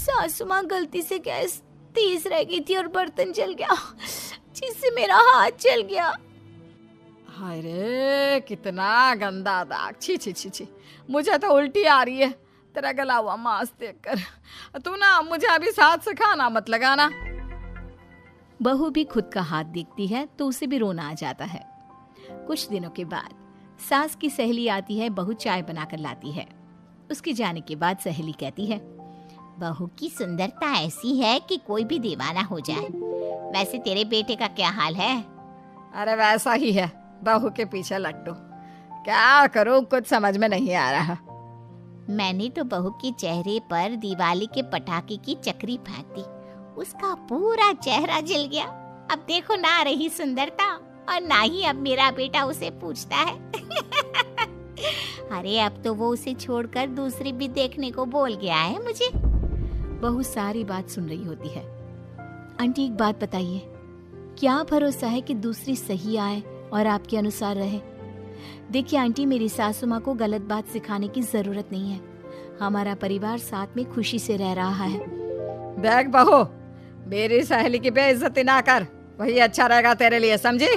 सासू माँ गलती से गैस तेज रह गई थी और बर्तन जल गया, जिससे मेरा हाथ जल गया। हाय रे, कितना गंदा दाग। छी छी छी छी, मुझे तो उल्टी आ रही है तेरा गला हुआ मांस देखकर। तू ना मुझे अभी साथ से खाना मत लगाना। बहू भी खुद का हाथ देखती है तो उसे भी रोना आ जाता है। कुछ दिनों के बाद सास की सहेली आती है, बहू चाय बनाकर लाती है। उसके जाने के बाद सहेली कहती है, बहू की सुंदरता ऐसी है कि कोई भी दीवाना हो जाए। वैसे तेरे बेटे का क्या हाल है? अरे वैसा ही है, बहू के पीछे लट्टू। क्या करूं, कुछ समझ में नहीं आ रहा। मैंने तो बहू के चेहरे पर दिवाली के पटाखे की चक्री फेंक दी, उसका पूरा चेहरा जल गया। अब देखो ना रही सुंदरता, और ना ही अब मेरा बेटा उसे पूछता है। अरे अब तो वो उसे छोड़कर दूसरी भी देखने को बोल गया है मुझे। बहू सारी बात सुन रही होती है। आंटी एक बात बताइए, क्या भरोसा है कि दूसरी सही आए और आपके अनुसार रहे? देखिए आंटी, मेरी सासू माँ को गलत बात सिखाने की जरूरत नहीं है। हमारा परिवार साथ में खुशी से रह रहा है। देख बहू, मेरी सहेली की बेइज्जती ना कर, वही अच्छा रहेगा तेरे लिए, समझी?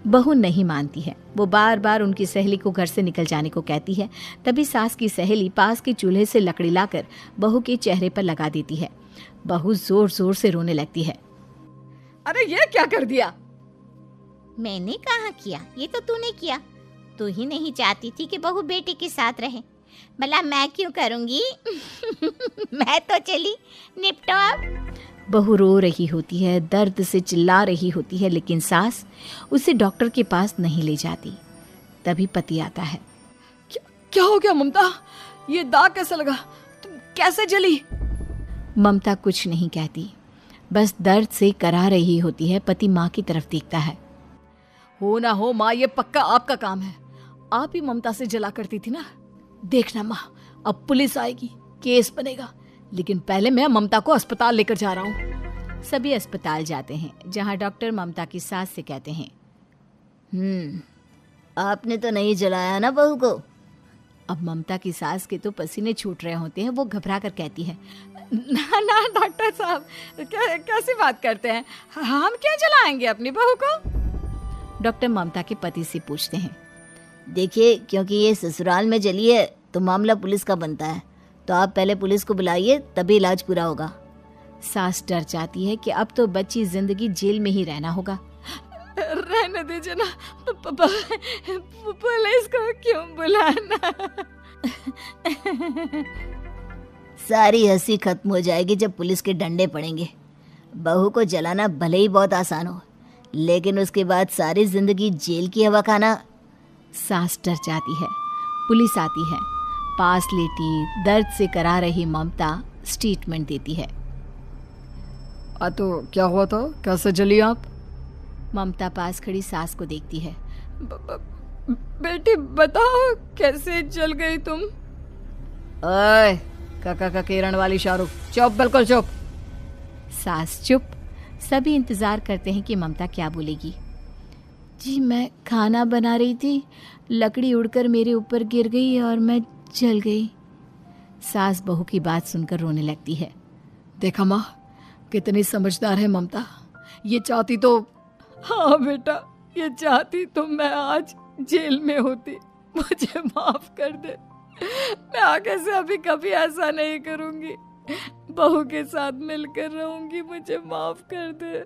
बहू नहीं मानती है। वो बार बार उनकी सहेली को घर से निकल जाने को कहती है। तभी सास की सहेली पास के चूल्हे से लकड़ी लाकर बहू के चेहरे पर लगा देती है। बहू जोर जोर से रोने लगती है। अरे ये क्या कर दिया? मैंने कहाँ किया, ये तो तूने किया। तू ही नहीं चाहती थी कि बहू बेटे के साथ रहे, भला मैं क्यों करूंगी? मैं तो चली, निपटो अब। बहू रो रही होती है, दर्द से चिल्ला रही होती है, लेकिन सास उसे डॉक्टर के पास नहीं ले जाती। तभी पति आता है। क्या हो गया ममता? ये दाग कैसे लगा? तुम कैसे जली? ममता कुछ नहीं कहती, बस दर्द से करा रही होती है। पति माँ की तरफ देखता है। हो ना हो माँ, ये पक्का आपका काम है। आप ही ममता से जला करती थी ना। देखना माँ, अब पुलिस आएगी, केस बनेगा, लेकिन पहले मैं ममता को अस्पताल लेकर जा रहा हूँ। सभी अस्पताल जाते हैं, जहाँ डॉक्टर ममता की सास से कहते हैं, आपने तो नहीं जलाया ना बहू को? अब ममता की सास के तो पसीने छूट रहे होते हैं। वो घबरा कर कहती है, ना ना डॉक्टर साहब, कैसी बात करते हैं? हम क्या जलाएंगे अपनी बहू को? डॉक्टर ममता के पति से पूछते हैं, देखिए, क्योंकि ये ससुराल में जली है तो मामला पुलिस का बनता है, तो आप पहले पुलिस को बुलाइए, तभी इलाज पूरा होगा। सास डर जाती है कि अब तो बच्ची जिंदगी जेल में ही रहना होगा। रहने दीजिए ना, पुलिस को क्यों बुलाना? सारी हंसी खत्म हो जाएगी जब पुलिस के डंडे पड़ेंगे। बहू को जलाना भले ही बहुत आसान हो, लेकिन उसके बाद सारी जिंदगी जेल की हवा खाना। सास डर जाती है। पुलिस आती है। पास लेटी दर्द से करा रही ममता स्टेटमेंट देती है। तो क्या हुआ था? कैसे जली आप? ममता पास खड़ी सास को देखती है। बेटी बताओ, कैसे जल गई तुम? ओए, काका का किरण वाली शाहरुख, चुप, बिल्कुल चुप। सास चुप। सभी इंतजार करते हैं कि ममता क्या बोलेगी। जी मैं खाना बना रही थी, लकड़ी उड़कर मेरे ऊपर गिर गई और मैं जल गई। सास बहू की बात सुनकर रोने लगती है। देखा माँ, कितनी समझदार है ममता। ये चाहती तो, हाँ बेटा, ये चाहती तो मैं आज जेल में होती। मुझे माफ कर दे, मैं आगे से अभी कभी ऐसा नहीं करूंगी। बहू के साथ मिलकर रहूंगी, मुझे माफ कर दे।